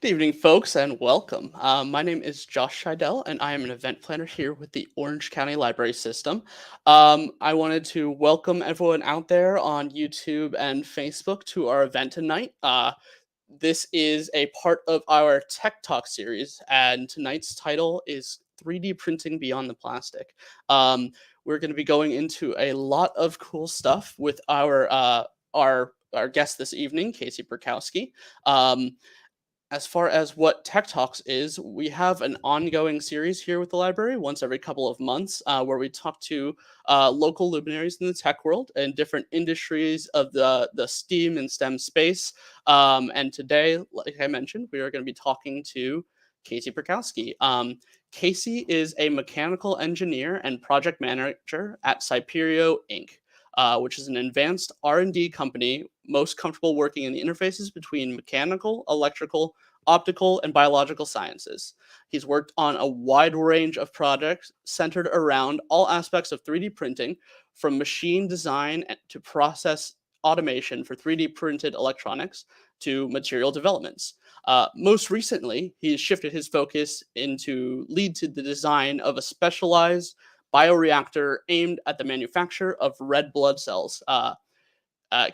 Good evening, folks, and welcome. My name is Josh Scheidel, and I am an event planner here with the Orange County Library System. I wanted to welcome everyone out there on YouTube and Facebook to our event tonight. This is a part of our Tech Talk series, and tonight's title is 3D Printing Beyond the Plastic. We're going to be going into a lot of cool stuff with our guest this evening, Casey Perkowski. As far as what Tech Talks is, we have an ongoing series here with the library once every couple of months where we talk to local luminaries in the tech world and different industries of the STEAM and STEM space. And today, like I mentioned, we are going to be talking to Casey Perkowski. Casey is a mechanical engineer and project manager at Sciperio Inc. Which is an advanced R&D company most comfortable working in the interfaces between mechanical, electrical, optical, and biological sciences. He's worked on a wide range of projects centered around all aspects of 3D printing, from machine design to process automation for 3D printed electronics to material developments. Most recently, he's shifted his focus into lead to the design of a specialized bioreactor aimed at the manufacture of red blood cells.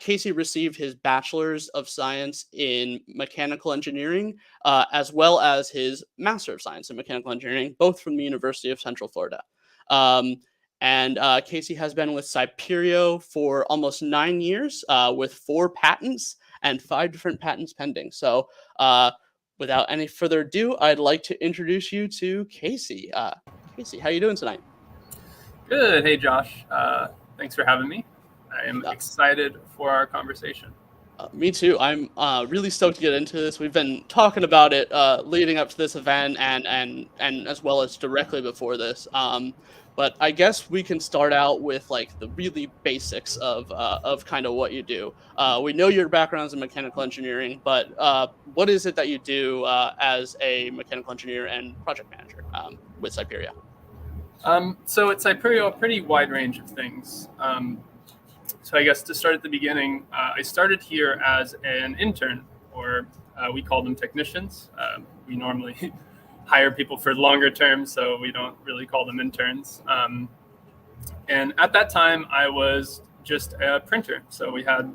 Casey received his Bachelor's of Science in Mechanical Engineering, as well as his Master of Science in Mechanical Engineering, both from the University of Central Florida. And Casey has been with Sciperio for almost 9 years, with 4 patents and 5 different patents pending. So without any further ado, I'd like to introduce you to Casey. Casey, how are you doing tonight? Good. Hey, Josh. Thanks for having me. I am Uh, excited for our conversation. Me too. I'm really stoked to get into this. We've been talking about it leading up to this event and as well as directly before this. But I guess we can start out with like the really basics of kind of what you do. We know your background is in mechanical engineering, but what is it that you do as a mechanical engineer and project manager with Siberia? So at Sciperio, a pretty wide range of things. So I guess to start at the beginning, I started here as an intern, or we call them technicians. We normally hire people for longer terms, so we don't really call them interns. And at that time, I was just a printer. So we had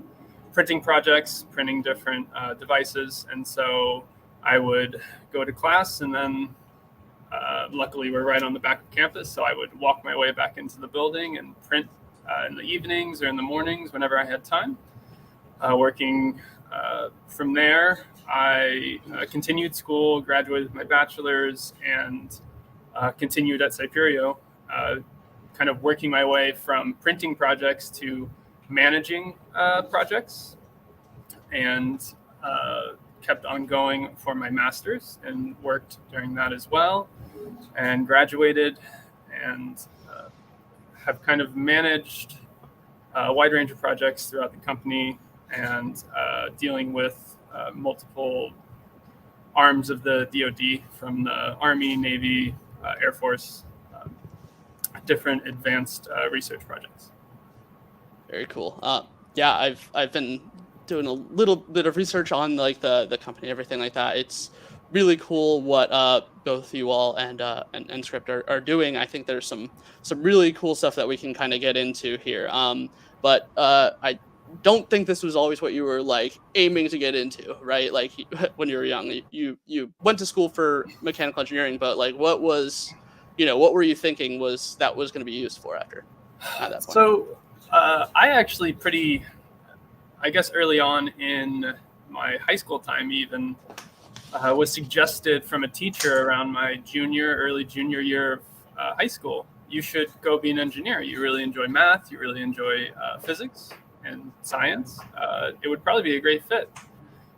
printing projects, printing different devices. And so I would go to class, and then luckily we're right on the back of campus. So I would walk my way back into the building and print in the evenings or in the mornings whenever I had time. Working from there, I continued school, graduated with my bachelor's, and continued at Sciperio, kind of working my way from printing projects to managing projects, and kept on going for my master's and worked during that as well, and graduated, and have kind of managed a wide range of projects throughout the company, and dealing with multiple arms of the DoD, from the Army, Navy, Air Force, different advanced research projects. Very cool. Yeah, I've been doing a little bit of research on like the company, everything like that. It's really cool what both you all and Script are doing. I think there's some really cool stuff that we can kind of get into here. But I don't think this was always what you were like aiming to get into, right? Like when you were young, you went to school for mechanical engineering, but like what was, what were you thinking was going to be used for after at that point? So I actually I guess early on in my high school time even, was suggested from a teacher around my early junior year of high school, you should go be an engineer. You really enjoy math, you really enjoy physics and science. It would probably be a great fit.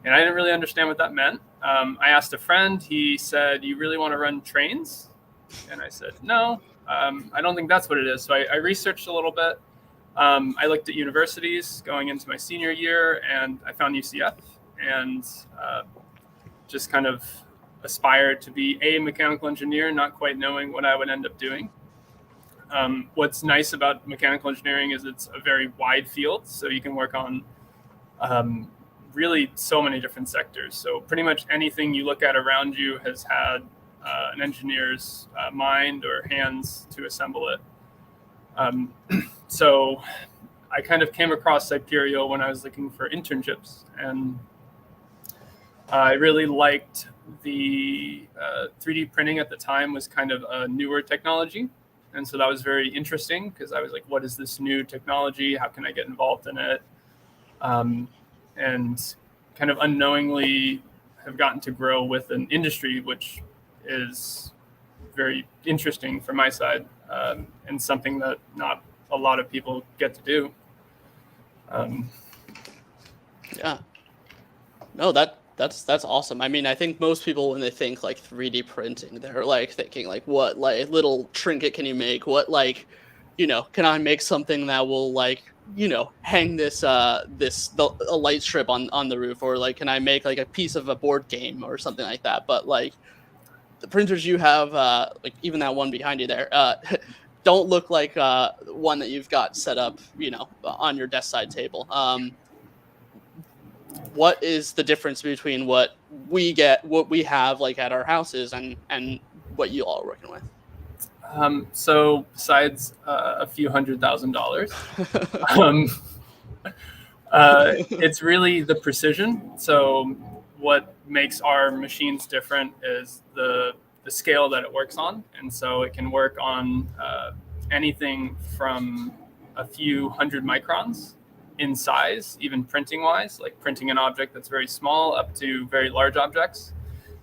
And I didn't really understand what that meant. I asked a friend, he said, "You really want to run trains?" And I said, "No, I don't think that's what it is." So I researched a little bit. I looked at universities going into my senior year, and I found UCF, and just kind of aspired to be a mechanical engineer, not quite knowing what I would end up doing. What's nice about mechanical engineering is it's a very wide field, so you can work on really so many different sectors. So pretty much anything you look at around you has had an engineer's mind or hands to assemble it. So I kind of came across Sciperio when I was looking for internships, and I really liked the 3D printing at the time was kind of a newer technology. And so that was very interesting because I was like, what is this new technology? How can I get involved in it? And kind of unknowingly have gotten to grow with an industry, which is very interesting from my side, and something that not a lot of people get to do. Yeah. No, that's awesome. I mean, I think most people, when they think like 3D printing, they're like thinking like, what like little trinket can you make? What like, can I make something that will like, hang this a light strip on the roof, or like, can I make like a piece of a board game or something like that? But like the printers you have, like even that one behind you there, don't look like one that you've got set up, on your desk side table. What is the difference between what we have like at our houses and what you all are working with? So besides a few $100,000, it's really the precision. So what makes our machines different is the scale that it works on. And so it can work on anything from a few hundred microns in size, even printing wise, like printing an object that's very small up to very large objects.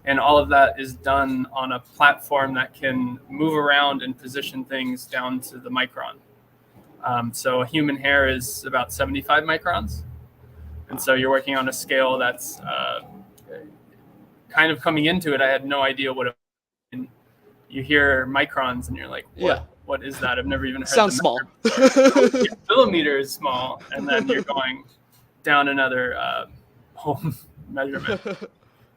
And all of that is done on a platform that can move around and position things down to the micron. So a human hair is about 75 microns. And so you're working on a scale that's kind of coming into it. I had no idea what it was. You hear microns and you're like, what is that? I've never even heard Sounds small. Millimeter is small. And then you're going down another whole measurement.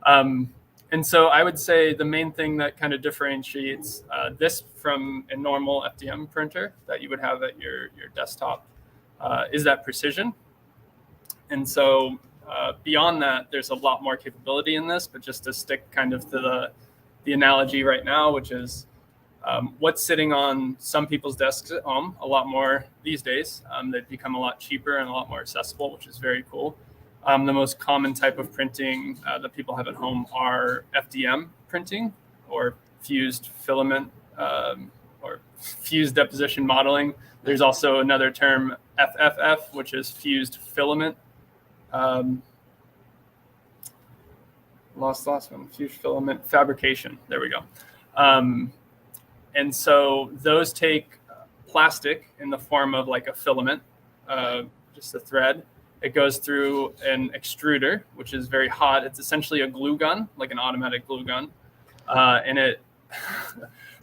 And so I would say the main thing that kind of differentiates this from a normal Fdm printer that you would have at your desktop is that precision. And so beyond that, there's a lot more capability in this, but just to stick kind of to the analogy right now, which is what's sitting on some people's desks at home, a lot more these days. They've become a lot cheaper and a lot more accessible, which is very cool. The most common type of printing that people have at home are Fdm printing or fused filament or fused deposition modeling. There's also another term, FFF, which is fused filament. Last one, fused filament fabrication. There we go. And so those take plastic in the form of like a filament, just a thread. It goes through an extruder, which is very hot. It's essentially a glue gun, like an automatic glue gun. And it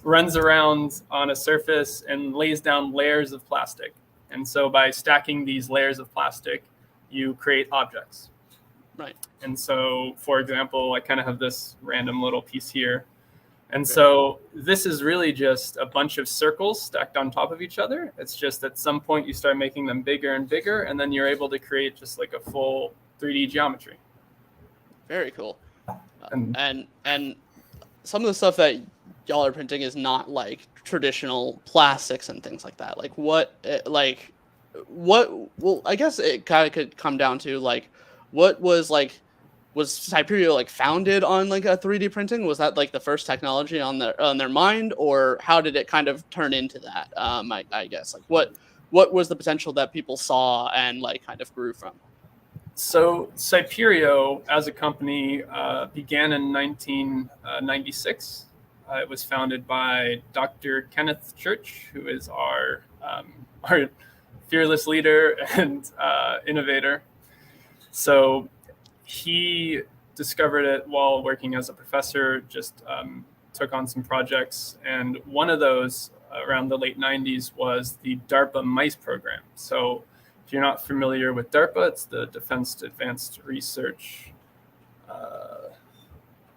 runs around on a surface and lays down layers of plastic. And so by stacking these layers of plastic, you create objects. Right. And so, for example, I kind of have this random little piece here. And so this is really just a bunch of circles stacked on top of each other. It's just at some point you start making them bigger and bigger, and then you're able to create just like a full 3D geometry. Very cool. And some of the stuff that y'all are printing is not like traditional plastics and things like that. Like what, well, I guess it kind of could come down to like, what was Sciperio like founded on like a 3D printing? Was that like the first technology on their mind, or how did it kind of turn into that? I guess like what was the potential that people saw and like kind of grew from? So Sciperio as a company began in 1996. It was founded by Dr. Kenneth Church, who is our fearless leader and innovator. So he discovered it while working as a professor, just took on some projects. And one of those around the late 90s was the DARPA MICE program. So if you're not familiar with DARPA, it's the Defense Advanced Research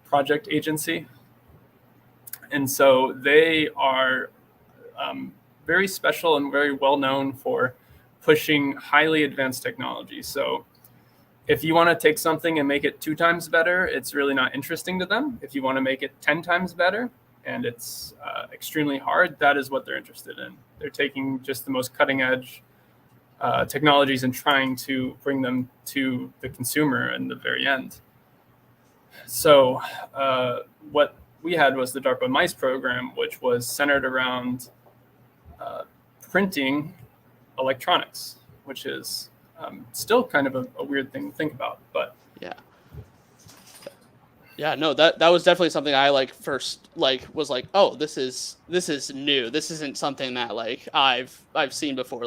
Project Agency. And so they are very special and very well known for pushing highly advanced technology. So If you want to take something and make it 2 times better, it's really not interesting to them. If you want to make it 10 times better and it's extremely hard, that is what they're interested in. They're taking just the most cutting edge technologies and trying to bring them to the consumer in the very end. So what we had was the DARPA MICE program, which was centered around printing electronics, which is still kind of a weird thing to think about, but yeah, no, that was definitely something I first was like, oh, this is new. This isn't something that I've seen before.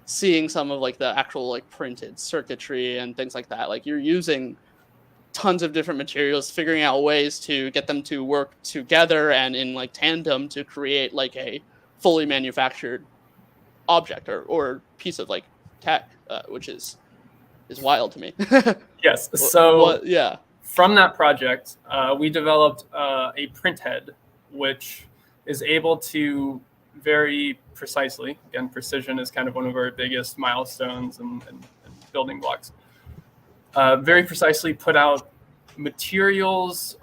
Seeing some of the actual printed circuitry and things like that. You're using tons of different materials, figuring out ways to get them to work together and in tandem to create a fully manufactured object or piece of tech, which is wild to me. Yes. So yeah. From that project, we developed a print head, which is able to very precisely, again, precision is kind of one of our biggest milestones and building blocks, very precisely put out materials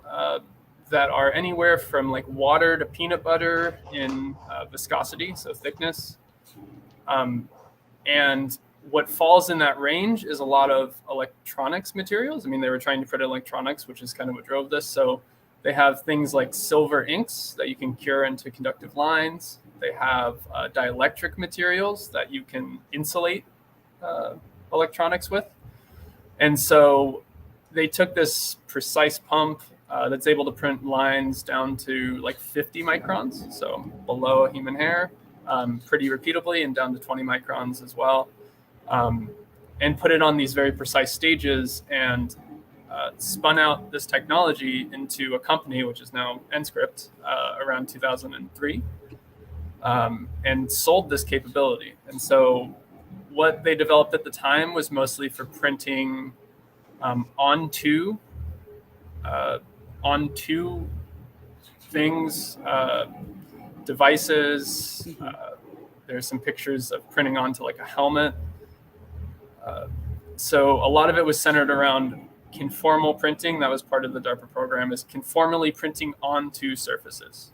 that are anywhere from water to peanut butter in viscosity, so thickness. And what falls in that range is a lot of electronics materials. I mean, they were trying to print electronics, which is kind of what drove this. So they have things like silver inks that you can cure into conductive lines. They have dielectric materials that you can insulate electronics with. And so they took this precise pump that's able to print lines down to 50 microns, so below a human hair, pretty repeatably, and down to 20 microns as well. And put it on these very precise stages and spun out this technology into a company, which is now Enscript, around 2003, and sold this capability. And so what they developed at the time was mostly for printing onto things, devices. There's some pictures of printing onto a helmet. So a lot of it was centered around conformal printing. That was part of the DARPA program, is conformally printing onto surfaces.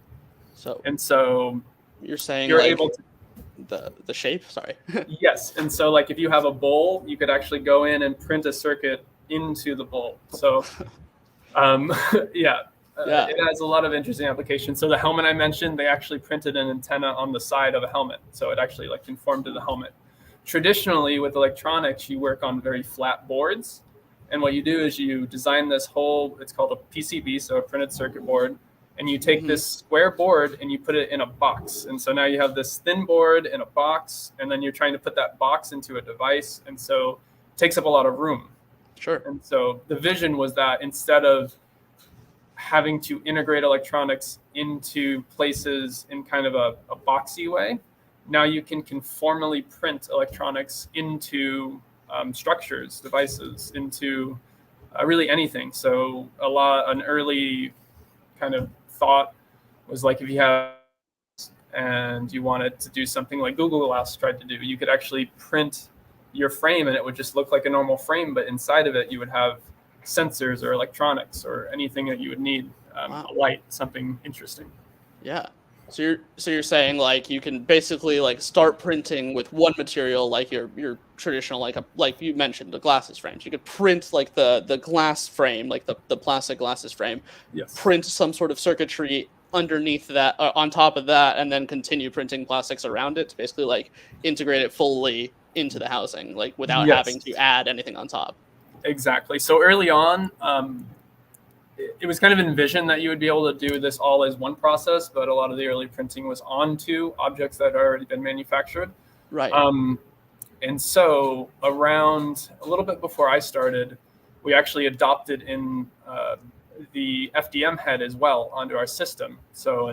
So you're saying you're able to the shape. Sorry. Yes, and so if you have a bowl, you could actually go in and print a circuit into the bowl. So it has a lot of interesting applications. So the helmet I mentioned, they actually printed an antenna on the side of a helmet, so it actually conformed to the helmet. Traditionally, with electronics, you work on very flat boards. And what you do is you design this whole, it's called a PCB, so a printed circuit board. And you take this square board and you put it in a box. And so now you have this thin board in a box, and then you're trying to put that box into a device. And so it takes up a lot of room. Sure. And so the vision was that instead of having to integrate electronics into places in kind of a boxy way, now you can conformally print electronics into structures, devices, into really anything. So an early kind of thought was if you have and you wanted to do something like Google Glass tried to do, you could actually print your frame and it would just look like a normal frame, but inside of it you would have sensors or electronics or anything that you would need, a light, something interesting. Yeah. So you're saying you can basically start printing with one material, your traditional like you mentioned, the glasses frames. You could print the glass frame, the plastic glasses frame. Yes. Print some sort of circuitry underneath that, on top of that, and then continue printing plastics around it to basically integrate it fully into the housing, without having to add anything on top. Exactly. So early on, it was kind of envisioned that you would be able to do this all as one process, but a lot of the early printing was onto objects that had already been manufactured. Right. And so around a little bit before I started, we actually adopted in the FDM head as well onto our system. So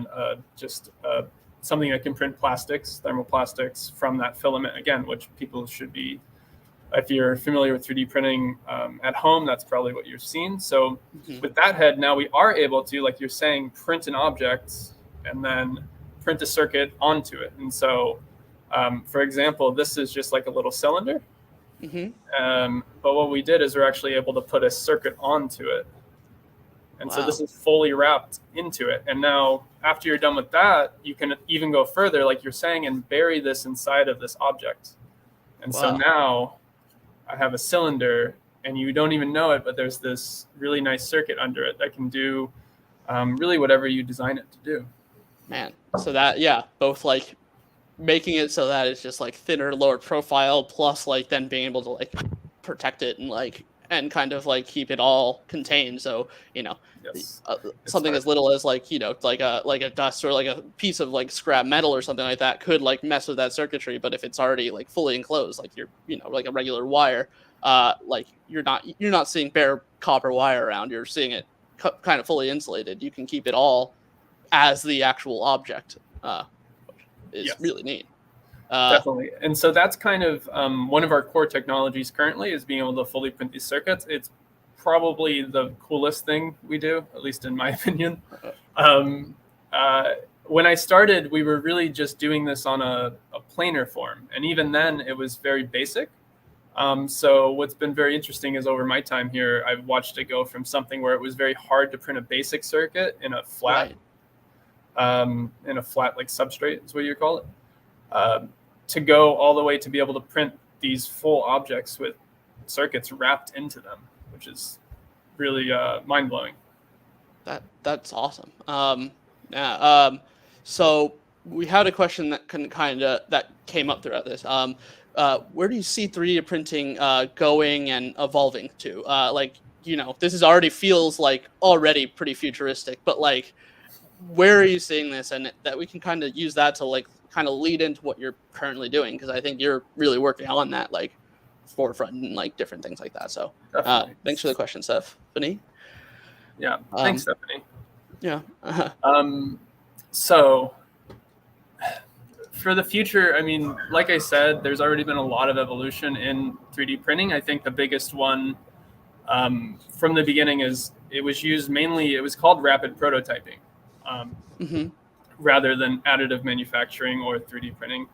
something that can print plastics, thermoplastics from that filament, again, which people should be, if you're familiar with 3D printing at home, that's probably what you've seen. So with that head, now we are able to, like you're saying, print an object and then print a circuit onto it. And so, for example, this is just a little cylinder. Mm-hmm. But what we did is we're actually able to put a circuit onto it. And so this Wow. is fully wrapped into it. And now after you're done with that, you can even go further, like you're saying, and bury this inside of this object. And so Wow. now I have a cylinder and you don't even know it, but there's this really nice circuit under it that can do really whatever you design it to do. Man. So that, yeah, both like making it so that it's just like thinner, lower profile, plus like then being able to like protect it and like and kind of like keep it all contained. So you know, Yes. It's something that. as little as like like a dust or like a piece of like scrap metal or something like that could like mess with that circuitry. But if it's already like fully enclosed, like you're like a regular wire, like you're not seeing bare copper wire around. You're seeing it kind of fully insulated. You can keep it all as the actual object. Is Yes. really neat. Definitely. And so that's kind of one of our core technologies currently is being able to fully print these circuits. It's probably the coolest thing we do, at least in my opinion. Um, when I started, we were really just doing this on a planar form. And even then, it was very basic. So what's been very interesting is over my time here, I've watched it go from something where it was very hard to print a basic circuit Right. in a flat like substrate is what you call it, to go all the way to be able to print these full objects with circuits wrapped into them, which is really mind blowing. That's awesome. Yeah. So we had a question that that came up throughout this. Where do you see 3D printing going and evolving to? Like, this is already feels like already pretty futuristic, but like, where are you seeing this, and that we can kind of use that to like kind of lead into what you're currently doing, because I think you're really working on that like forefront and like different things like that. So, Definitely. thanks for the question, Stephanie. Yeah. Thanks, Um, Stephanie. yeah. So for the future, I mean, like I said, there's already been a lot of evolution in 3D printing. I think the biggest one from the beginning is it was called rapid prototyping. Mm-hmm. Rather than additive manufacturing or 3D printing.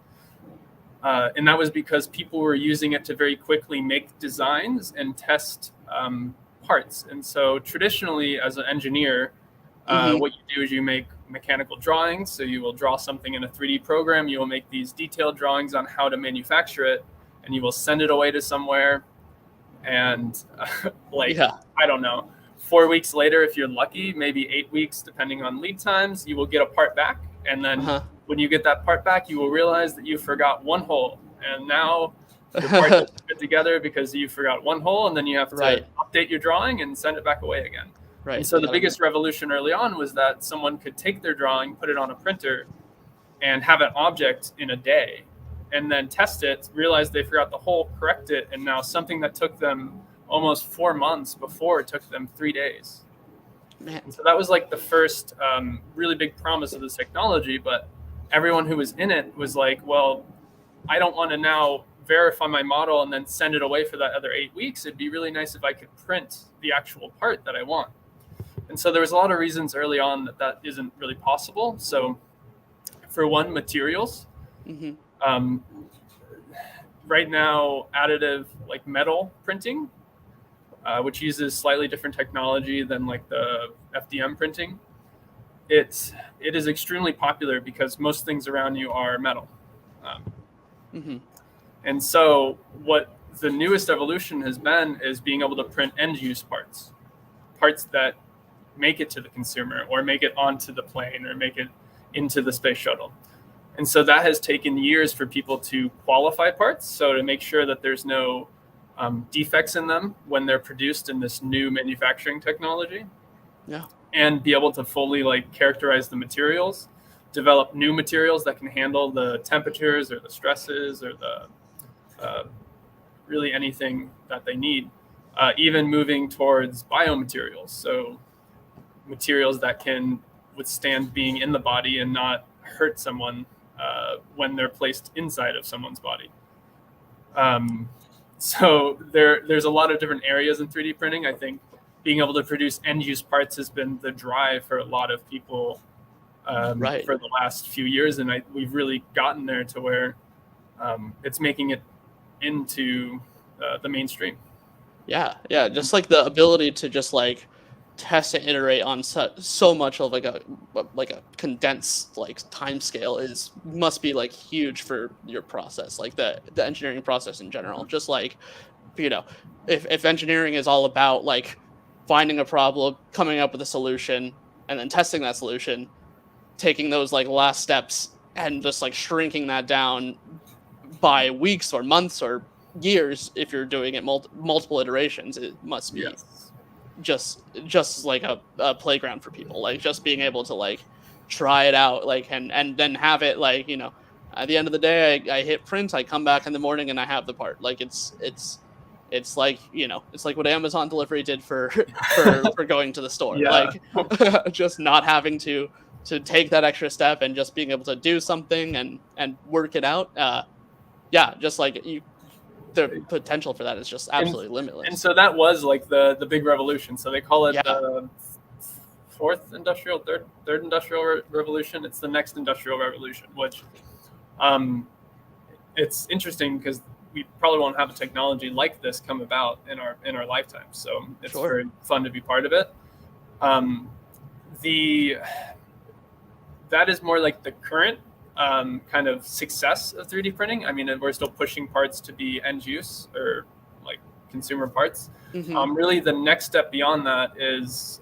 And that was because people were using it to very quickly make designs and test parts. And so traditionally, as an engineer, Mm-hmm. what you do is you make mechanical drawings. So you will draw something in a 3D program. You will make these detailed drawings on how to manufacture it, and you will send it away to somewhere. And like, Yeah. I don't know, 4 weeks later, if you're lucky, maybe 8 weeks, depending on lead times, you will get a part back. And then Uh-huh. when you get that part back, you will realize that you forgot one hole. And now your part doesn't fit together because you forgot one hole. And then you have to Right. update your drawing and send it back away again. And Right. so You the gotta. biggest revolution early on was that someone could take their drawing, put it on a printer, and have an object in a day, and then test it, realize they forgot the hole, correct it, and now something that took them almost 4 months before it took them 3 days. Man. And so that was like the first really big promise of this technology. But everyone who was in it was like, well, I don't want to now verify my model and then send it away for that other 8 weeks. It'd be really nice if I could print the actual part that I want. And so there was a lot of reasons early on that isn't really possible. So for one, materials. Mm-hmm. Um, right now, additive like metal printing, which uses slightly different technology than like the FDM printing, it is extremely popular because most things around you are metal. Mm-hmm. And so what the newest evolution has been is being able to print end use parts, parts that make it to the consumer or make it onto the plane or make it into the space shuttle. And so that has taken years for people to qualify parts. So to make sure that there's no defects in them when they're produced in this new manufacturing technology. Yeah. And be able to fully like characterize the materials, develop new materials that can handle the temperatures or the stresses or the really anything that they need. Even moving towards biomaterials, so materials that can withstand being in the body and not hurt someone when they're placed inside of someone's body. So there's a lot of different areas in 3D printing. I think being able to produce end-use parts has been the drive for a lot of people Right. for the last few years, and we've really gotten there to where it's making it into the mainstream. Yeah, just like the ability to just like test and iterate on so much of like a condensed like time scale is must be like huge for your process, like the engineering process in general. Just like, you know, if engineering is all about like finding a problem, coming up with a solution, and then testing that solution, taking those like last steps and just like shrinking that down by weeks or months or years, if you're doing it multiple iterations, it must be Yes. just like a playground for people, like just being able to like try it out, like and then have it, like, at the end of the day, I hit print, I come back in the morning and I have the part. Like it's like, it's like what Amazon delivery did for for going to the store, Yeah. like just not having to take that extra step and just being able to do something and work it out. Yeah, just like the potential for that is just and absolutely and limitless. so that was like the big revolution. So they call it Yeah, the third industrial revolution. It's the next industrial revolution, which um, it's interesting because we probably won't have a technology like this come about in our lifetime. So it's sure. very fun to be part of it. Um, the that is more like the current kind of success of 3D printing. I mean, we're still pushing parts to be end use or like consumer parts. Hmm. Really, the next step beyond that is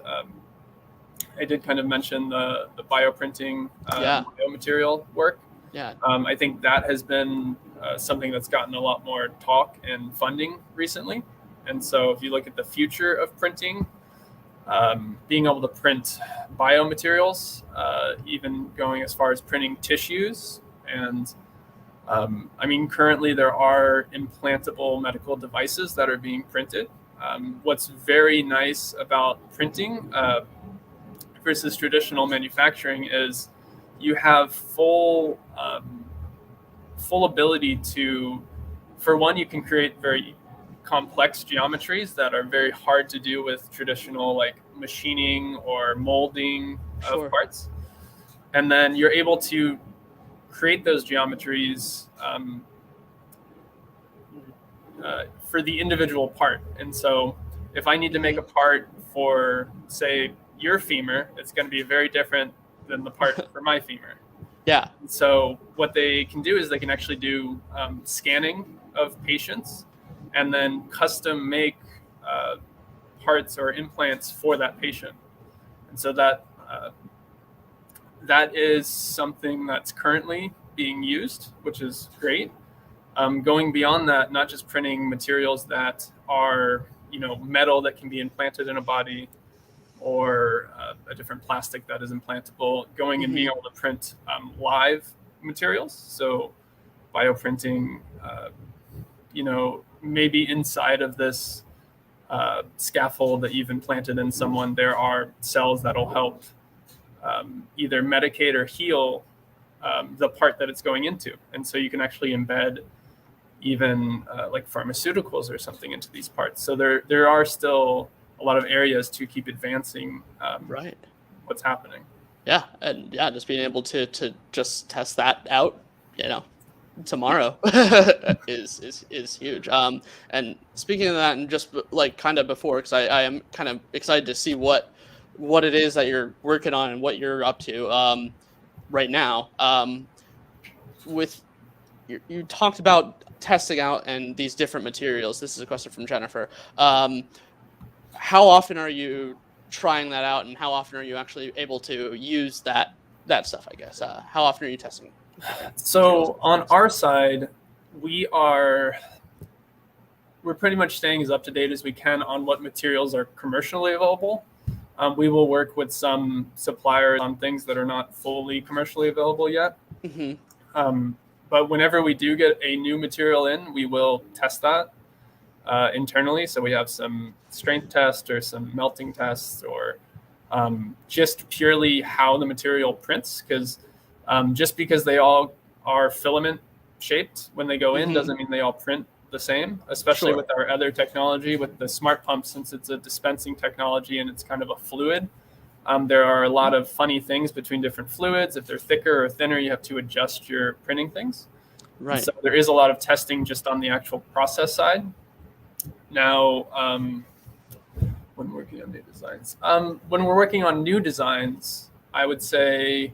I did kind of mention the bioprinting, Yeah, biomaterial work. yeah. I think that has been something that's gotten a lot more talk and funding recently. And so, if you look at the future of printing, being able to print biomaterials, even going as far as printing tissues. And I mean, currently there are implantable medical devices that are being printed. What's very nice about printing versus traditional manufacturing is you have full ability to, for one, you can create very complex geometries that are very hard to do with traditional like machining or molding of Sure. parts. And then you're able to create those geometries for the individual part. And so if I need to make Hmm. a part for, say, your femur, it's going to be very different than the part for my femur. Yeah. So what they can do is they can actually do scanning of patients and then custom make uh, parts or implants for that patient. And so that is something that's currently being used, which is great. Going beyond that, not just printing materials that are metal that can be implanted in a body, or a different plastic that is implantable, going and being Hmm. able to print live materials. So bioprinting, maybe inside of this scaffold that you've implanted in someone, there are cells that'll help either medicate or heal the part that it's going into. And so you can actually embed even like pharmaceuticals or something into these parts. So there are still a lot of areas to keep advancing Right. what's happening. Yeah, and yeah, just being able to just test that out, you know, tomorrow is huge. And speaking of that, and just like kind of before, because I am kind of excited to see what it is that you're working on and what you're up to right now. With you talked about testing out and these different materials. This is a question from Jennifer. How often are you trying that out, and how often are you actually able to use that stuff? I guess. How often are you testing different materials? So on our side, we are we're pretty much staying as up to date as we can on what materials are commercially available. We will work with some suppliers on things that are not fully commercially available yet. Hmm. Um, but whenever we do get a new material in, we will test that internally. So we have some strength tests or some melting tests, or just purely how the material prints. Because just because they all are filament shaped when they go in Hmm. doesn't mean they all print the same, especially Sure. with our other technology, with the smart pump, since it's a dispensing technology and it's kind of a fluid. There are a lot of funny things between different fluids. If they're thicker or thinner, you have to adjust your printing things. And Right. so there is a lot of testing just on the actual process side. Now, when working on new designs, when we're working on new designs, I would say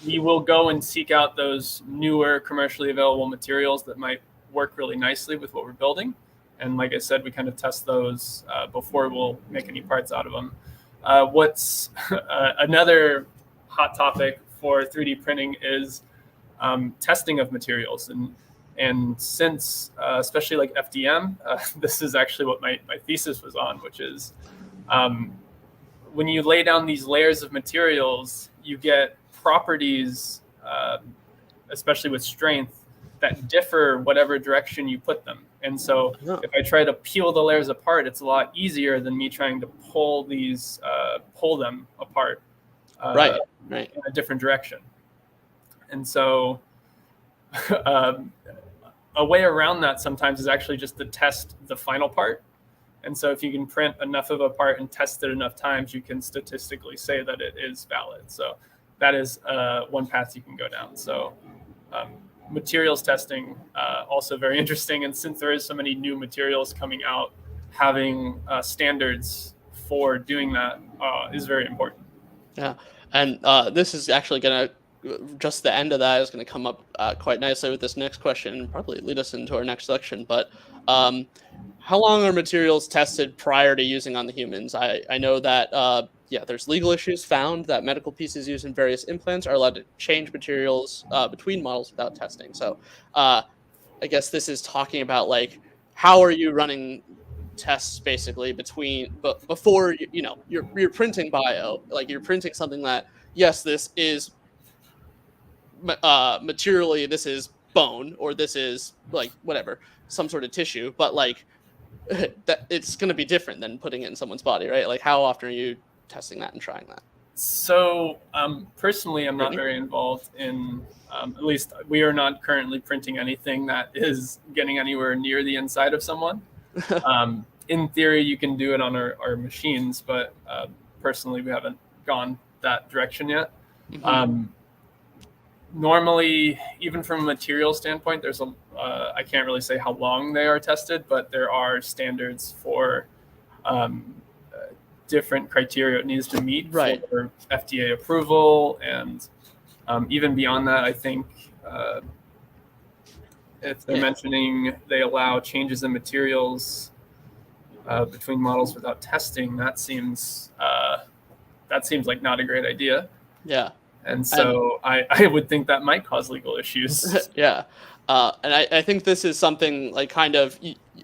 we will go and seek out those newer commercially available materials that might work really nicely with what we're building. And like I said, we kind of test those before we'll make any parts out of them. What's another hot topic for 3D printing is testing of materials. And since, especially like FDM, this is actually what my thesis was on, which is when you lay down these layers of materials, you get properties, especially with strength, that differ whatever direction you put them. And so if I try to peel the layers apart, it's a lot easier than me trying to pull them apart Right. in a different direction. And so a way around that sometimes is actually just to test the final part. And so if you can print enough of a part and test it enough times, you can statistically say that it is valid. So that is one path you can go down. So materials testing, also very interesting. And since there is so many new materials coming out, having standards for doing that is very important. Yeah. And this is actually going to, just the end of that is going to come up quite nicely with this next question and probably lead us into our next section. But how long are materials tested prior to using on the humans? I know that, there's legal issues found that medical pieces used in various implants are allowed to change materials between models without testing. So I guess this is talking about like, how are you running tests basically before you're printing bio, like you're printing something that, yes, this is materially, this is bone, or this is like whatever, some sort of tissue, but like that it's going to be different than putting it in someone's body, right? Like how often are you testing that and trying that? So personally, I'm not very involved in, at least we are not currently printing anything that is getting anywhere near the inside of someone. In theory, you can do it on our machines, but personally, we haven't gone that direction yet. Mm-hmm. Normally, even from a material standpoint, there's I can't really say how long they are tested, but there are standards for different criteria it needs to meet for FDA approval. And even beyond that, I think if they're mentioning they allow changes in materials between models without testing, that seems like not a great idea. Yeah. And so I would think that might cause legal issues. Yeah. And I think this is something like kind of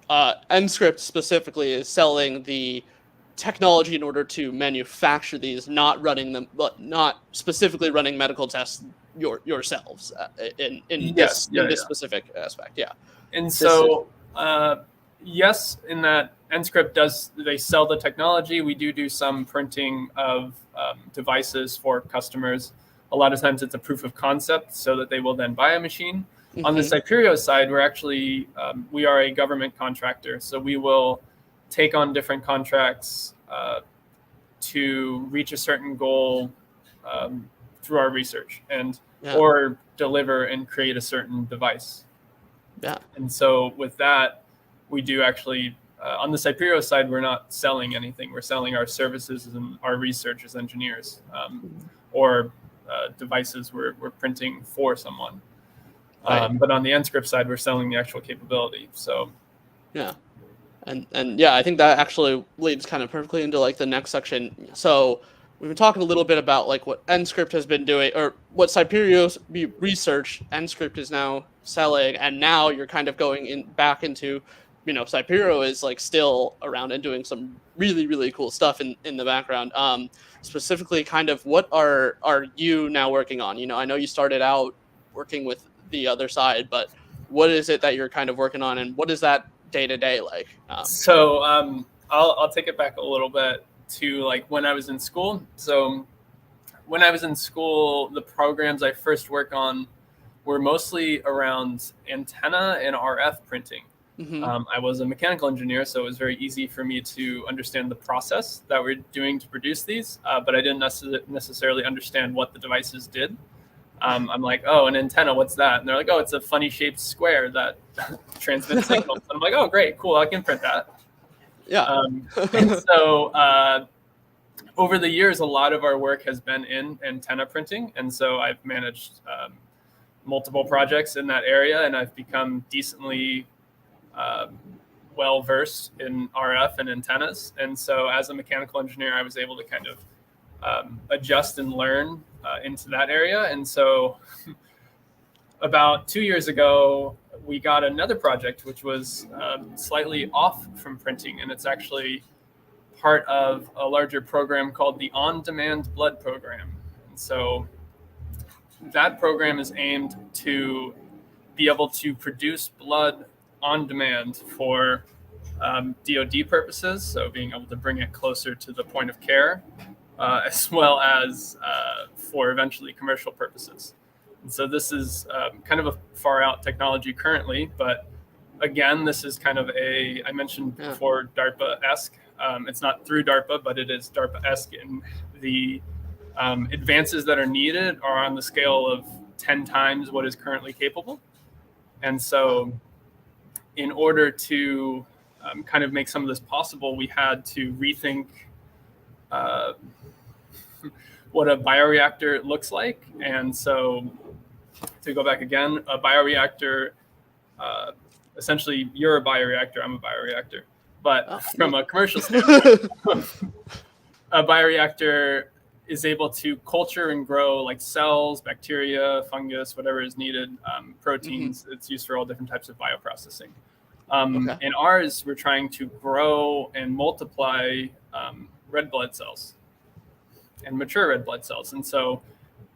Nscript specifically is selling the technology in order to manufacture these, not running them, but not specifically running medical tests yourselves in this specific aspect. Yeah. And so, yes, in that Nscript they sell the technology. We do some printing of devices for customers. A lot of times it's a proof of concept so that they will then buy a machine. Mm-hmm. On the Sciperio side, we're actually, we are a government contractor. So we will take on different contracts to reach a certain goal through our research or deliver and create a certain device. Yeah. And so with that, we do actually, on the Sciperio side, we're not selling anything. We're selling our services and our research as engineers or devices we're printing for someone. But on the Nscript side, we're selling the actual capability. So, yeah. And yeah, I think that actually leads kind of perfectly into like the next section. So we've been talking a little bit about like what Nscript has been doing, or what Sciperio's research Nscript is now selling, and now you're kind of going back into, Sciperio is like still around and doing some really, really cool stuff in the background. Specifically, kind of what are you now working on? I know you started out working with the other side, but what is it that you're kind of working on, and what is that day-to-day like? So I'll take it back a little bit to like when I was in school. So when I was in school, the programs I first worked on were mostly around antenna and RF printing. Mm-hmm. I was a mechanical engineer, so it was very easy for me to understand the process that we're doing to produce these, but I didn't necessarily understand what the devices did. I'm like, oh, an antenna, what's that? And they're like, oh, it's a funny shaped square that transmits signals. And I'm like, oh, great, cool, I can print that. Yeah. And so over the years, a lot of our work has been in antenna printing. And so I've managed multiple projects in that area, and I've become decently well versed in RF and antennas. And so as a mechanical engineer, I was able to kind of adjust and learn into that area. And so about 2 years ago, we got another project which was slightly off from printing, and it's actually part of a larger program called the On-Demand Blood Program. And so that program is aimed to be able to produce blood on demand for DoD purposes, so being able to bring it closer to the point of care, as well as for eventually commercial purposes. And so this is kind of a far out technology currently, but again, this is kind of I mentioned before, DARPA-esque. It's not through DARPA, but it is DARPA-esque in the advances that are needed are on the scale of 10 times what is currently capable. And so in order to kind of make some of this possible, we had to rethink what a bioreactor looks like. And so to go back again, a bioreactor, essentially you're a bioreactor, I'm a bioreactor. But from a commercial standpoint, a bioreactor is able to culture and grow like cells, bacteria, fungus, whatever is needed, proteins. It's used for all different types of bioprocessing. In ours, we're trying to grow and multiply red blood cells and mature red blood cells. And so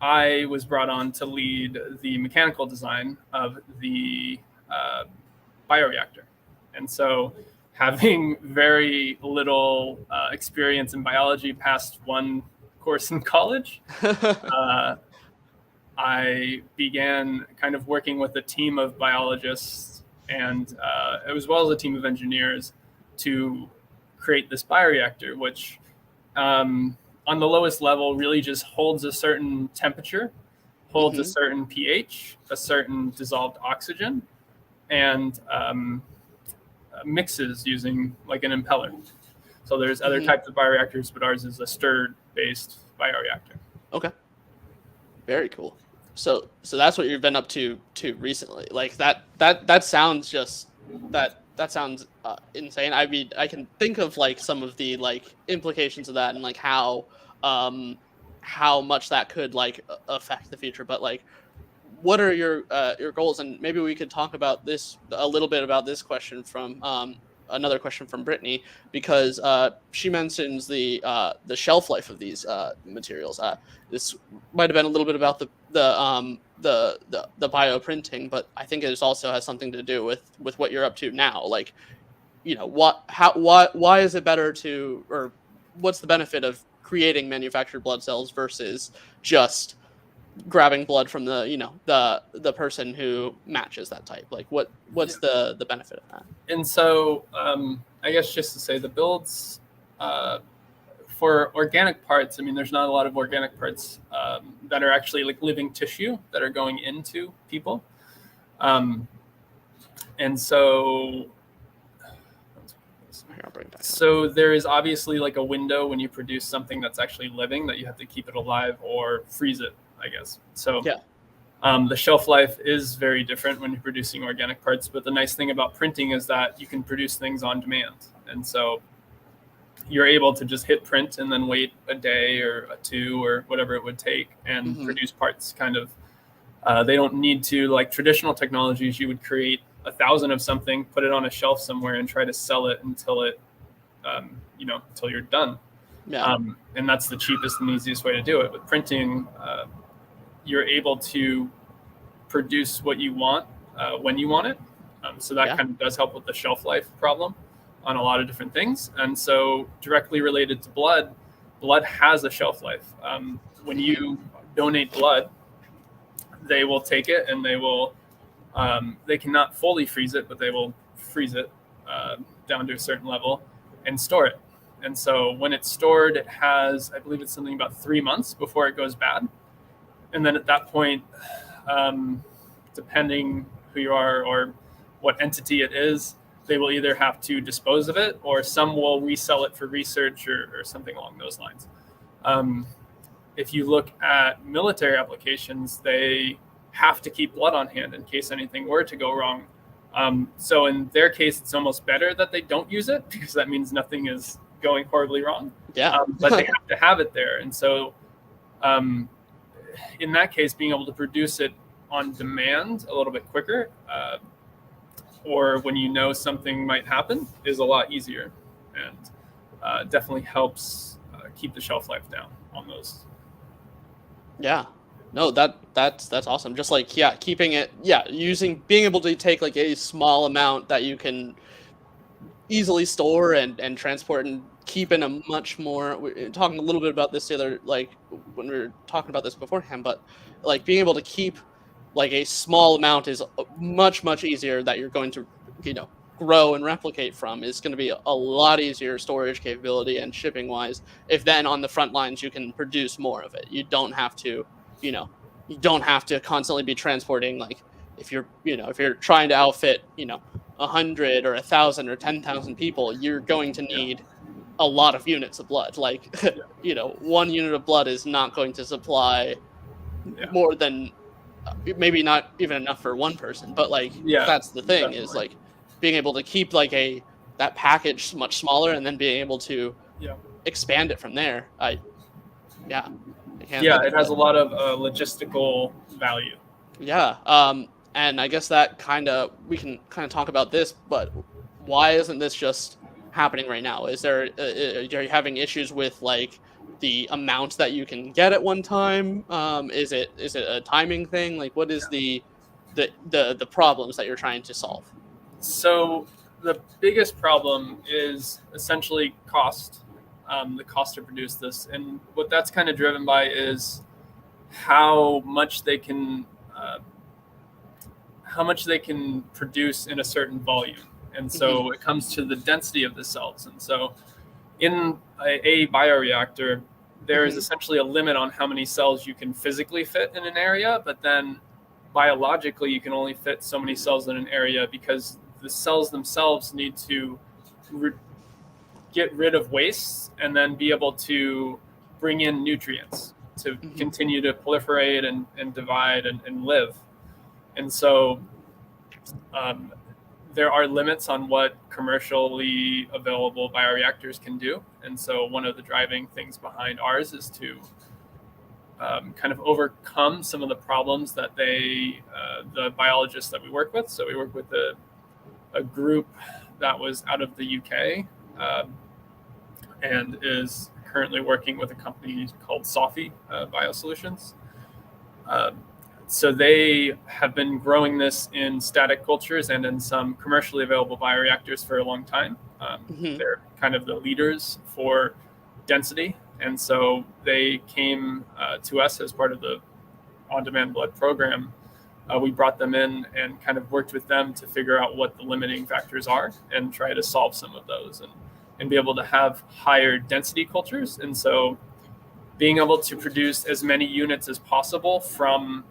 I was brought on to lead the mechanical design of the bioreactor. And so having very little experience in biology past one course in college, I began kind of working with a team of biologists and as well as a team of engineers to create this bioreactor, which on the lowest level really just holds a certain temperature, holds a certain pH, a certain dissolved oxygen, and mixes using like an impeller. So there's other types of bioreactors, but ours is a stirred-based bioreactor. Okay. Very cool. So that's what you've been up to recently. Like that sounds just that sounds insane. I mean, I can think of like some of the like implications of that and like how much that could like affect the future. But like, what are your goals? And maybe we could talk about this a little bit about this question from another question from Brittany, because she mentions the shelf life of these materials. This might have been a little bit about the bioprinting, but I think it also has something to do with what you're up to now. Like, you know, why is it better to, or what's the benefit of creating manufactured blood cells versus just grabbing blood from the person who matches that type? Like what's the benefit of that? And so I guess just to say the builds for organic parts, I mean, there's not a lot of organic parts that are actually like living tissue that are going into people. And so there is obviously like a window when you produce something that's actually living that you have to keep it alive or freeze it, I guess. So the shelf life is very different when you're producing organic parts. But the nice thing about printing is that you can produce things on demand. And so you're able to just hit print and then wait a day or two or whatever it would take and produce parts kind of. They don't need to, like traditional technologies, you would create 1,000 of something, put it on a shelf somewhere and try to sell it until it, until you're done. Yeah. And that's the cheapest and easiest way to do it. With printing, you're able to produce what you want when you want it. So that kind of does help with the shelf life problem on a lot of different things. And so directly related to blood has a shelf life. When you donate blood, they will take it and they will, they cannot fully freeze it, but they will freeze it down to a certain level and store it. And so when it's stored, it has, I believe it's something about 3 months before it goes bad. And then at that point, depending who you are or what entity it is, they will either have to dispose of it, or some will resell it for research or something along those lines. If you look at military applications, they have to keep blood on hand in case anything were to go wrong. So in their case, it's almost better that they don't use it, because that means nothing is going horribly wrong. Yeah. But they have to have it there. And so in that case, being able to produce it on demand a little bit quicker, or when you know something might happen, is a lot easier, and definitely helps keep the shelf life down on those. Yeah. No, that's awesome. Just like, keeping it, being able to take like a small amount that you can easily store and transport and keep in a much more, we're talking a little bit about this the other, like when we were talking about this beforehand, but like being able to keep like a small amount is much easier that you're going to, grow and replicate from, is going to be a lot easier storage capability and shipping wise. If then on the front lines you can produce more of it, you don't have to, constantly be transporting. Like if you're trying to outfit, 100 or 1,000 or 10,000 people, you're going to need a lot of units of blood. Like, 1 unit of blood is not going to supply more than maybe not even enough for one person. But like, that's the thing, definitely. Is like being able to keep like that package much smaller and then being able to expand it from there. It has a lot of logistical value. Yeah. And I guess that we can kind of talk about this, but why isn't this just happening right now? Is there, are you having issues with like the amount that you can get at one time? Is it a timing thing? Like, what is the problems that you're trying to solve? So the biggest problem is essentially cost, the cost to produce this. And what that's kind of driven by is how much they can produce in a certain volume. And so it comes to the density of the cells. And so in a bioreactor, there is essentially a limit on how many cells you can physically fit in an area, but then biologically you can only fit so many cells in an area, because the cells themselves need to get rid of waste and then be able to bring in nutrients to continue to proliferate and divide and live. And so there are limits on what commercially available bioreactors can do. And so one of the driving things behind ours is to kind of overcome some of the problems that the biologists that we work with. So we work with a group that was out of the UK and is currently working with a company called Sophie Biosolutions. So they have been growing this in static cultures and in some commercially available bioreactors for a long time. They're kind of the leaders for density. And so they came to us as part of the on-demand blood program. We brought them in and kind of worked with them to figure out what the limiting factors are and try to solve some of those and be able to have higher density cultures. And so being able to produce as many units as possible from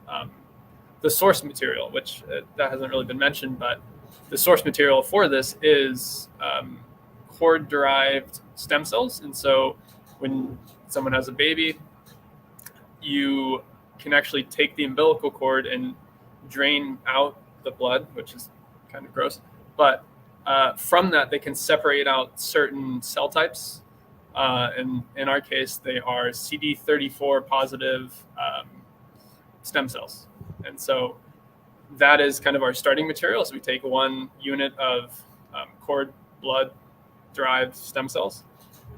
the source material, which that hasn't really been mentioned, but the source material for this is cord-derived stem cells. And so when someone has a baby, you can actually take the umbilical cord and drain out the blood, which is kind of gross. But from that, they can separate out certain cell types. And in our case, they are CD34 positive stem cells. And so that is kind of our starting material. So we take 1 unit of cord blood-derived stem cells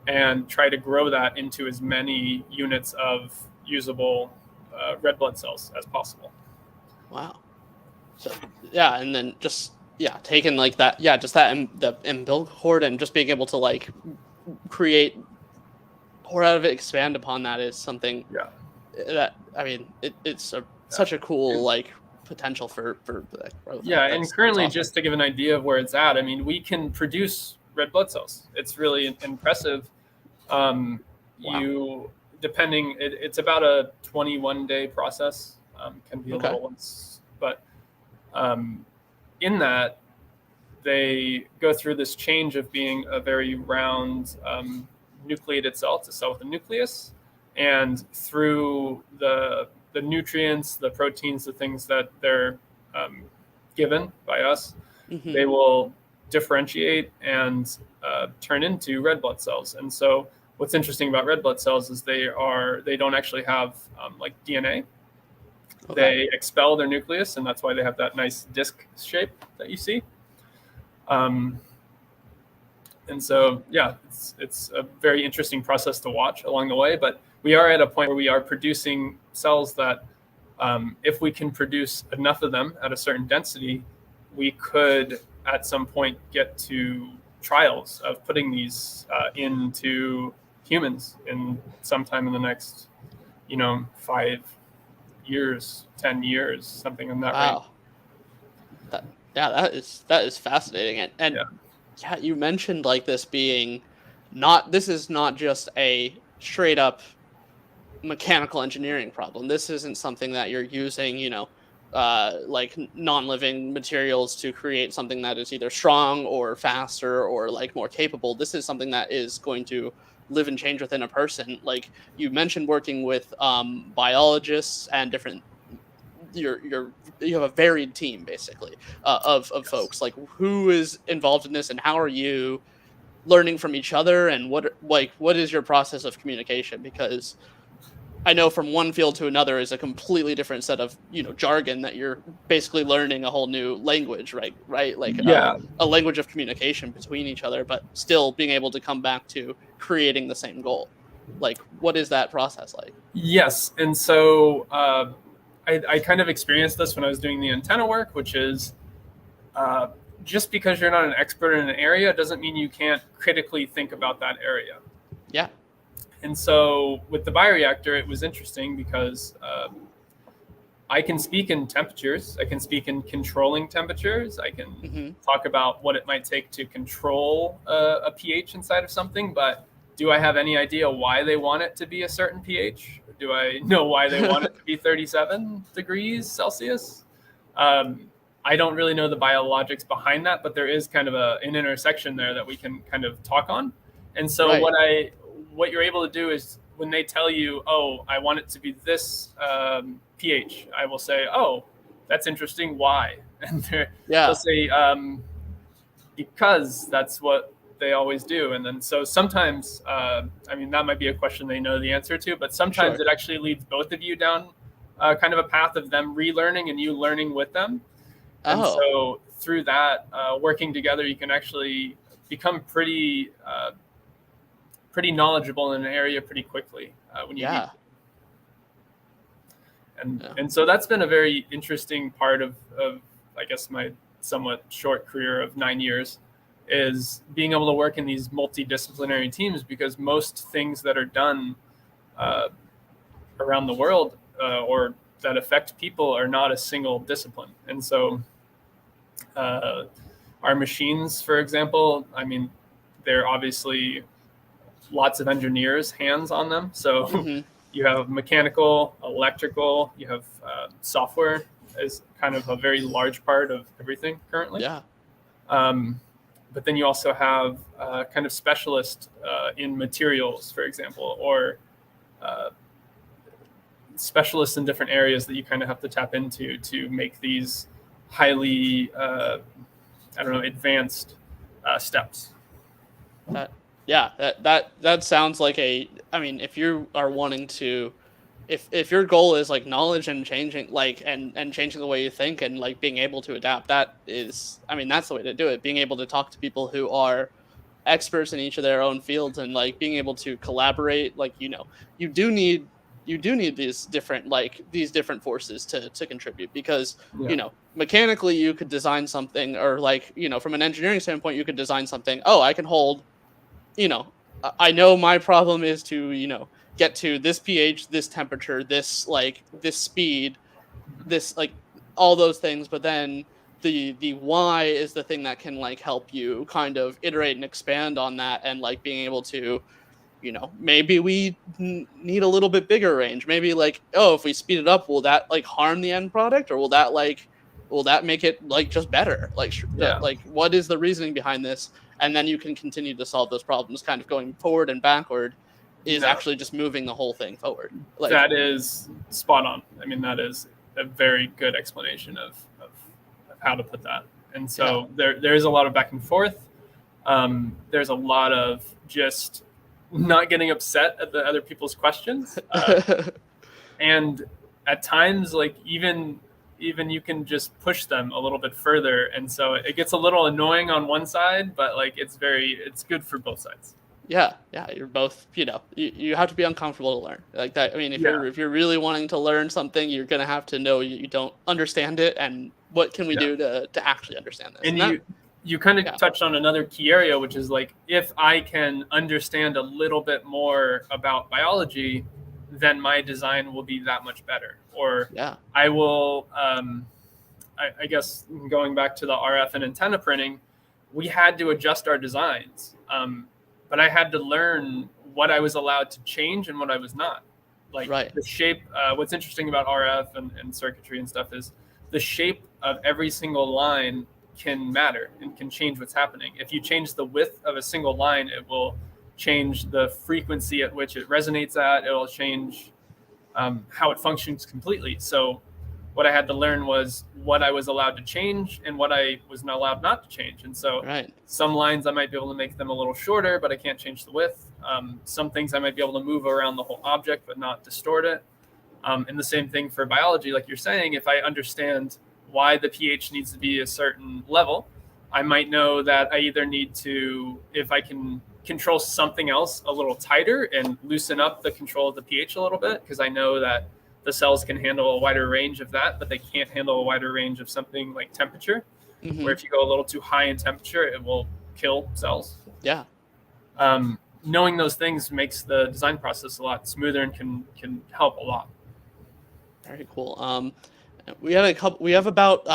and try to grow that into as many units of usable red blood cells as possible. Wow. So and then just taking like that, just that the umbilical cord and just being able to like create, pour out of it, expand upon that is something that, I mean, it's such a cool like potential for growth. And currently, awesome. Just to give an idea of where it's at, I mean, we can produce red blood cells. It's really impressive. Wow. depending, it's about a 21-day process. Can be a Okay. little less, but in that, they go through this change of being a very round nucleated cell. It's a cell with a nucleus, and through the nutrients, the proteins, the things that they're given by us, they Mm-hmm. will differentiate and turn into red blood cells. And so, what's interesting about red blood cells is they don't actually have like DNA. Okay. They expel their nucleus, and that's why they have that nice disc shape that you see. Um, and so, yeah, it's a very interesting process to watch along the way. But we are at a point where we are producing cells that, if we can produce enough of them at a certain density, we could at some point get to trials of putting these into humans in sometime in the next, 5 years, 10 years, something in that range. Wow. That yeah, that is fascinating. And Yeah. yeah, you mentioned like this is not just a straight up mechanical engineering problem. This isn't something that you're using, like non-living materials to create something that is either strong or faster or like more capable. This is something that is going to live and change within a person. Like you mentioned working with biologists and different you have a varied team basically of Yes. folks. Like who is involved in this and how are you learning from each other, and what is your process of communication? Because I know from one field to another is a completely different set of jargon that you're basically learning a whole new language, right, like Yeah. a language of communication between each other, but still being able to come back to creating the same goal. Like what is that process like? Yes. And so I kind of experienced this when I was doing the antenna work, which is uh, just because you're not an expert in an area doesn't mean you can't critically think about that area. Yeah. And so with the bioreactor, it was interesting because I can speak in temperatures. I can speak in controlling temperatures. I can Hmm. talk about what it might take to control a pH inside of something. But do I have any idea why they want it to be a certain pH? Do I know why they want it to be 37 degrees Celsius? Um, I don't really know the biologics behind that, but there is kind of an intersection there that we can kind of talk on. And so Right. what you're able to do is when they tell you, oh, I want it to be this pH, I will say, oh, that's interesting. Why? And they'll Yeah. say, because that's what they always do. And then so sometimes, I mean, that might be a question they know the answer to, but sometimes Sure. it actually leads both of you down kind of a path of them relearning and you learning with them. And Oh. so through that, working together, you can actually become pretty knowledgeable in an area pretty quickly when you need Yeah. to. And Yeah. and so that's been a very interesting part of I guess my somewhat short career of 9 years is being able to work in these multidisciplinary teams because most things that are done uh, around the world or that affect people are not a single discipline. And so uh, our machines, for example, I mean, they're obviously lots of engineers' hands on them. So Hmm. you have mechanical, electrical, you have software is kind of a very large part of everything currently. Yeah. Um, but then you also have kind of specialists in materials, for example, or uh, specialists in different areas that you kind of have to tap into to make these highly, I don't know, advanced steps. That yeah, that sounds like I mean, if you are wanting to if your goal is like knowledge and changing like and changing the way you think and like being able to adapt, that is I mean, that's the way to do it. Being able to talk to people who are experts in each of their own fields and like being able to collaborate, like you do need these different forces to contribute, because Yeah. mechanically you could design something, or like from an engineering standpoint you could design something. Oh, I can hold, I know my problem is to get to this pH, this temperature, this speed, this like all those things, but then the why is the thing that can like help you kind of iterate and expand on that, and like being able to maybe we need a little bit bigger range. Maybe like, oh, if we speed it up, will that like harm the end product, or will that make it like just better? Like, Yeah. like what is the reasoning behind this? And then you can continue to solve those problems. Kind of going forward and backward is No, actually just moving the whole thing forward. Like, that is spot on. I mean, that is a very good explanation of how to put that. And so there's a lot of back and forth. There's a lot of just not getting upset at the other people's questions. And at times, like even you can just push them a little bit further. And so it gets a little annoying on one side, but like it's good for both sides. yeah, you're both, you have to be uncomfortable to learn like that. I mean, if you're really wanting to learn something, you're going to have to know you don't understand it, and what can we do to actually understand this. And you kind of touched on another key area, which is like, if I can understand a little bit more about biology, then my design will be that much better. Or I will, I guess going back to the RF and antenna printing, we had to adjust our designs. But I had to learn what I was allowed to change and what I was not. Like the shape, what's interesting about RF and circuitry and stuff is the shape of every single line can matter and can change what's happening. If you change the width of a single line, it will change the frequency at which it resonates at. It'll change how it functions completely. So what I had to learn was what I was allowed to change and what I was not allowed not to change. And so some lines I might be able to make them a little shorter, but I can't change the width. Some things I might be able to move around the whole object, but not distort it. And the same thing for biology, like you're saying, if I understand why the pH needs to be a certain level, I might know that I either need to, if I can control something else a little tighter and loosen up the control of the pH a little bit, because I know that the cells can handle a wider range of that, but they can't handle a wider range of something like temperature, where if you go a little too high in temperature, it will kill cells. Yeah. Knowing those things makes the design process a lot smoother and can help a lot. Very cool. We have about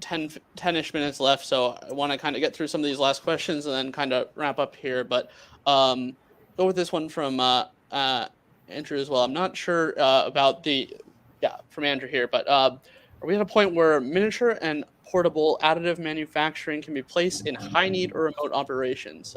10-ish minutes left, so I want to kind of get through some of these last questions and then kind of wrap up here. But go with this one from Andrew as well. I'm not sure about from Andrew here, but are we at a point where miniature and portable additive manufacturing can be placed in high need or remote operations?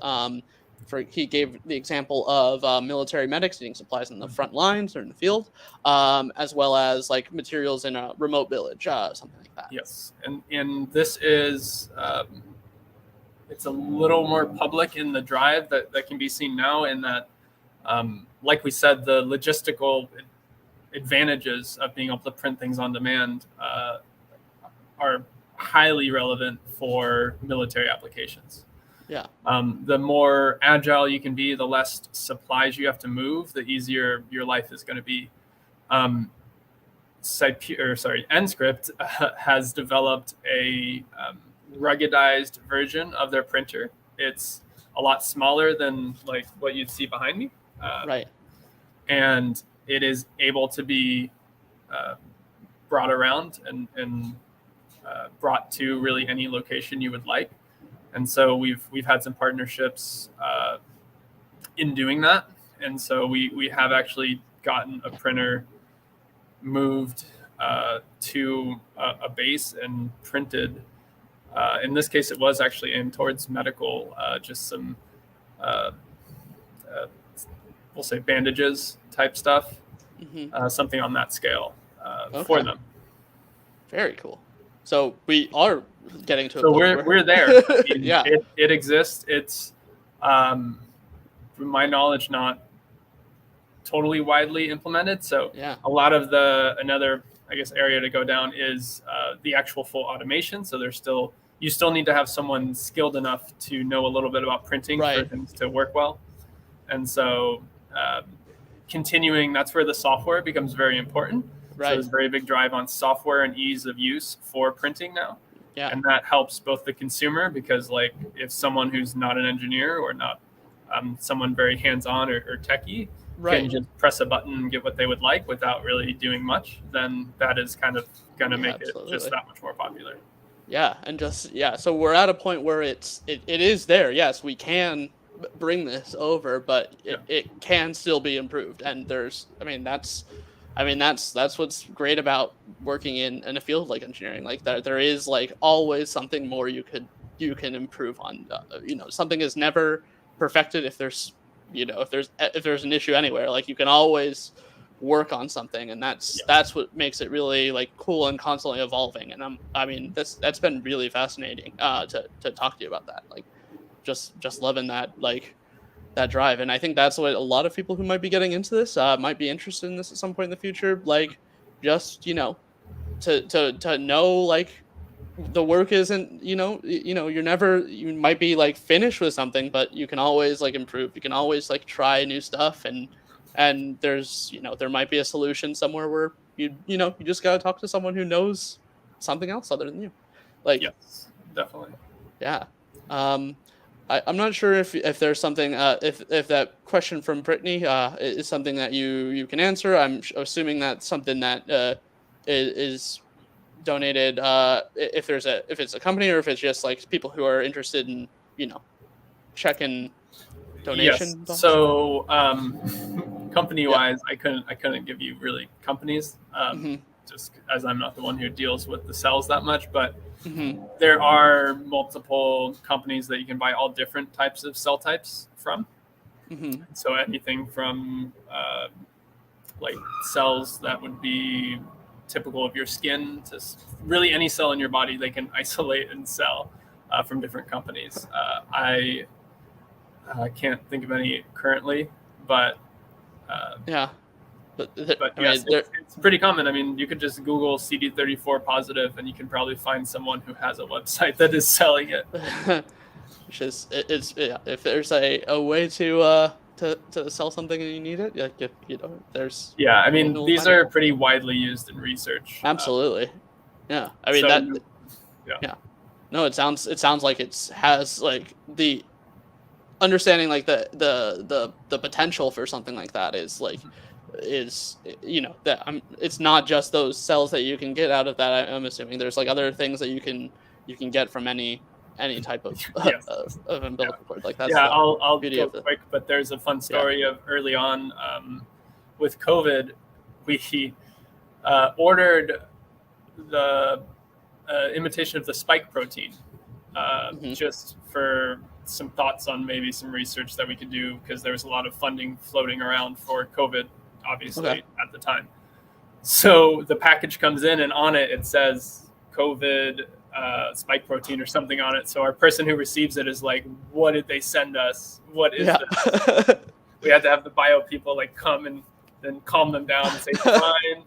He gave the example of military medics needing supplies in the front lines or in the field, as well as like materials in a remote village, something like that. Yes, and this is it's a little more public in the drive that can be seen now, in that, like we said, the logistical advantages of being able to print things on demand are highly relevant for military applications. Yeah. The more agile you can be, the less supplies you have to move, the easier your life is going to be. Nscript has developed a ruggedized version of their printer. It's a lot smaller than like what you'd see behind me. And it is able to be brought around and brought to really any location you would like. And so we've had some partnerships in doing that. And so we have actually gotten a printer moved to a base and printed. In this case, it was actually aimed towards medical, just some, we'll say bandages type stuff, something on that scale for them. Very cool. So we are getting to. So we're there. I mean, yeah, it exists. It's, from my knowledge, not totally widely implemented. So a lot of another, I guess, area to go down is the actual full automation. So you still need to have someone skilled enough to know a little bit about printing for things to work well. And so continuing, that's where the software becomes very important. So there's a very big drive on software and ease of use for printing now. Yeah. And that helps both the consumer, because like if someone who's not an engineer or not someone very hands-on or techie can just press a button and get what they would like without really doing much, then that is kind of going to make it just that much more popular. Yeah. And so we're at a point where it is there. Yes, we can bring this over, but Yeah. it can still be improved. And that's what's great about working in a field like engineering. Like there is like always something more you can improve on. Something is never perfected. If there's if there's an issue anywhere, like you can always work on something, and Yeah. that's what makes it really like cool and constantly evolving. And that's been really fascinating to talk to you about that. Like just loving that, like that drive. And I think that's what a lot of people who might be getting into this might be interested in this at some point in the future. Like just to know like the work isn't you might be like finished with something, but you can always like improve. You can always like try new stuff, and there's there might be a solution somewhere where you just got to talk to someone who knows something else other than you. Like Yes, definitely. yeah. Um, I'm not sure if there's something if that question from Brittany is something that you can answer. Assuming that's something that is donated. If it's a company or if it's just like people who are interested in checking Yes. donation box. So, company Yeah. wise, I couldn't give you really companies, Hmm. just as I'm not the one who deals with the cells that much. But Hmm. there are multiple companies that you can buy all different types of cell types from. Hmm. So anything from like cells that would be typical of your skin to really any cell in your body, they can isolate and sell from different companies. I can't think of any currently, but Yeah. But but I yes, mean, there. it's pretty common. I mean, you could just Google CD34 positive, and you can probably find someone who has a website that is selling it. Which is it's yeah, if there's a way to sell something and you need it, like if there's Yeah, I someone who mean, will these find it. are pretty widely used in research. Absolutely. Yeah. I mean So that yeah, yeah. No, it sounds like it's has like the understanding like the potential for something like that is like that it's not just those cells that you can get out of that. I'm assuming there's like other things that you can get from any type of yes, of yeah. umbilical cord. Like that's Yeah, the I'll beauty go of the quick, but there's a fun yeah. story of early on with COVID. We ordered the imitation of the spike protein Hmm. just for some thoughts on maybe some research that we could do because there was a lot of funding floating around for COVID, Okay. obviously, at the time. So the package comes in, and on it says COVID spike protein or something on it. So our person who receives it is like, "What did they send us? What is Yeah. this?" We had to have the bio people like come and then calm them down and say, "It's fine.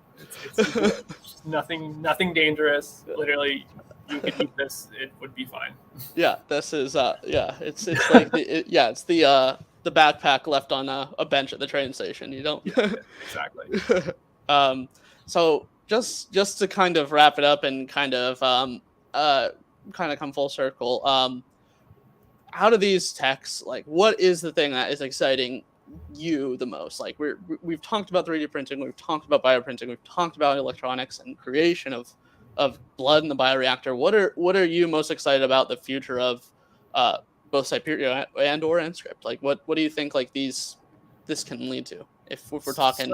It's nothing dangerous. Literally, you could eat this. It would be fine." Yeah, this is yeah, it's like it's the backpack left on a bench at the train station. You don't. Yeah, exactly. um so just to kind of wrap it up and uh kind of come full circle. How do these techs like what is the thing that is exciting you the most? Like we've talked about 3D printing, we've talked about bioprinting, we've talked about electronics and creation of blood in the bioreactor. What are you most excited about the future of uh both Sciperio and or Enscript? Like what do you think like this can lead to if we're So, talking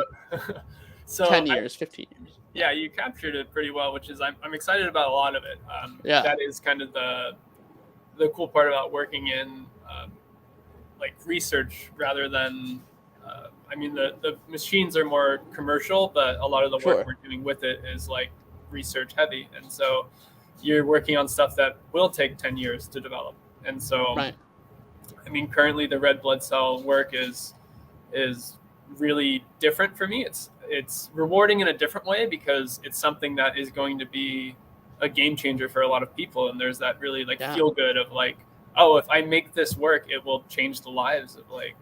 so 10 years, 15 years? Yeah. yeah, you captured it pretty well, which is I'm excited about a lot of it. Yeah. That is kind of the cool part about working in like research rather than I mean the machines are more commercial, but a lot of the work Sure. we're doing with it is like research heavy, and so you're working on stuff that will take 10 years to develop. And so Right. I mean currently the red blood cell work is really different for me. It's rewarding in a different way because it's something that is going to be a game changer for a lot of people, and there's that really like Yeah. feel good of like, oh, if I make this work, it will change the lives of like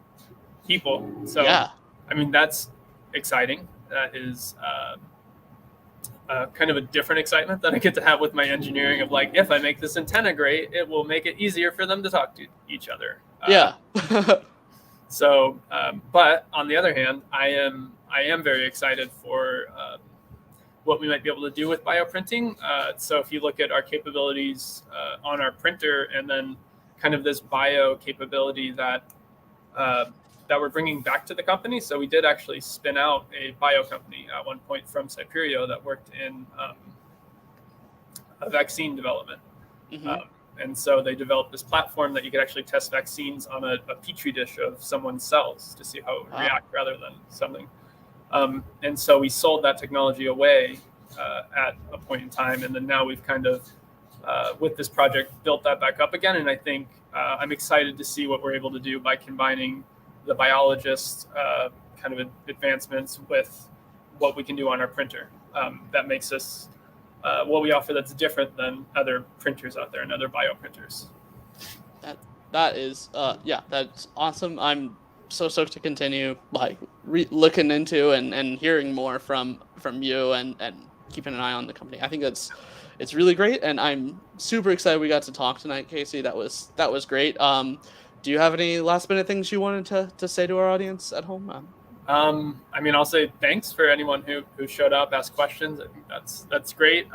people. So Yeah. I mean that's exciting. That is kind of a different excitement that I get to have with my engineering of like, if I make this antenna great, it will make it easier for them to talk to each other. Yeah. So, but on the other hand, I am very excited for what we might be able to do with bioprinting. So if you look at our capabilities on our printer, and then kind of this bio capability that that we're bringing back to the company. So we did actually spin out a bio company at one point from Sciperio that worked in a vaccine development. And so they developed this platform that you could actually test vaccines on a petri dish of someone's cells to see how it would react rather than something. And so we sold that technology away at a point in time. And then now we've kind of, with this project, built that back up again. And I think I'm excited to see what we're able to do by combining the biologist kind of advancements with what we can do on our printer. That makes us what we offer that's different than other printers out there and other bio printers. That is that's awesome. I'm so stoked to continue like looking into and hearing more from you and keeping an eye on the company. I think it's really great, and I'm super excited we got to talk tonight, Casey. That was great. Do you have any last minute things you wanted to say to our audience at home? I mean, I'll say thanks for anyone who showed up, asked questions. I think that's great.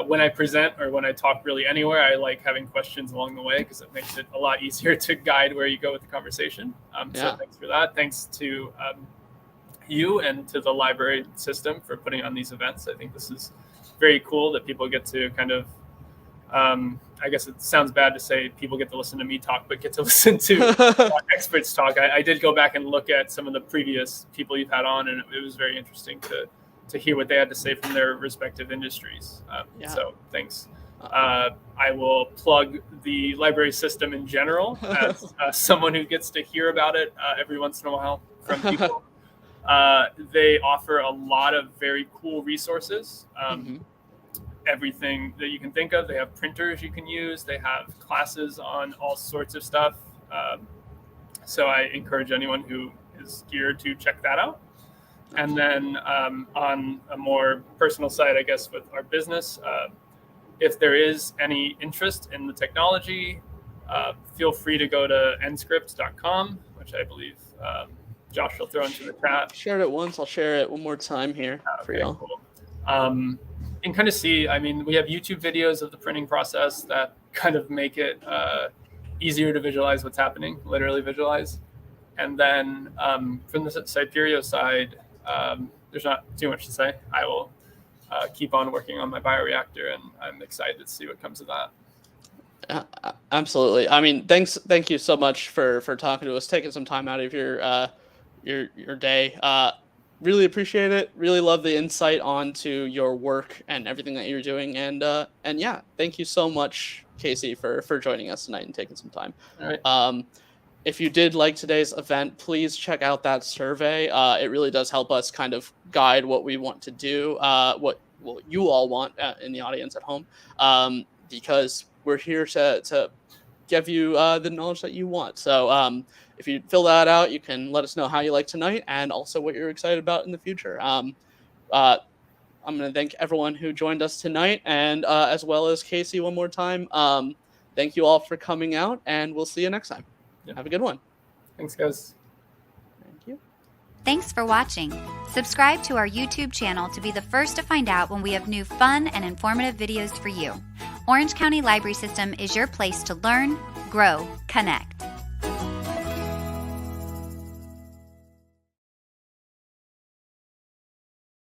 When I present or when I talk really anywhere, I like having questions along the way because it makes it a lot easier to guide where you go with the conversation. So thanks for that. Thanks to you and to the library system for putting on these events. I think this is very cool that people get to kind of, I guess it sounds bad to say people get to listen to me talk, but get to listen to experts talk. I did go back and look at some of the previous people you've had on, and it was very interesting to hear what they had to say from their respective industries. So thanks. I will plug the library system in general as someone who gets to hear about it every once in a while from people. They offer a lot of very cool resources. Everything that you can think of. They have printers you can use. They have classes on all sorts of stuff. So I encourage anyone who is geared to check that out. And then on a more personal side, I guess, with our business, if there is any interest in the technology, feel free to go to nscript.com, which I believe Josh will throw into the chat. Shared it once. I'll share it one more time here for y'all. Cool. And kind of see, I mean, we have YouTube videos of the printing process that kind of make it easier to visualize what's happening, literally visualize. And then from the Sciperio side, there's not too much to say. I will keep on working on my bioreactor, and I'm excited to see what comes of that. Absolutely. I mean, thank you so much for talking to us, taking some time out of your day. Really appreciate it. Really love the insight onto your work and everything that you're doing. And yeah, thank you so much, Casey, for joining us tonight and taking some time. All right. If you did like today's event, please check out that survey. It really does help us kind of guide what we want to do, what you all want in the audience at home, because we're here to give you the knowledge that you want. So if you fill that out, you can let us know how you like tonight and also what you're excited about in the future. I'm going to thank everyone who joined us tonight, and as well as Casey one more time. Thank you all for coming out, and we'll see you next time. Have a good one. Thanks, guys. Thank you. Thanks for watching. Subscribe to our YouTube channel to be the first to find out when we have new fun and informative videos for you. Orange County Library System is your place to learn, grow, connect.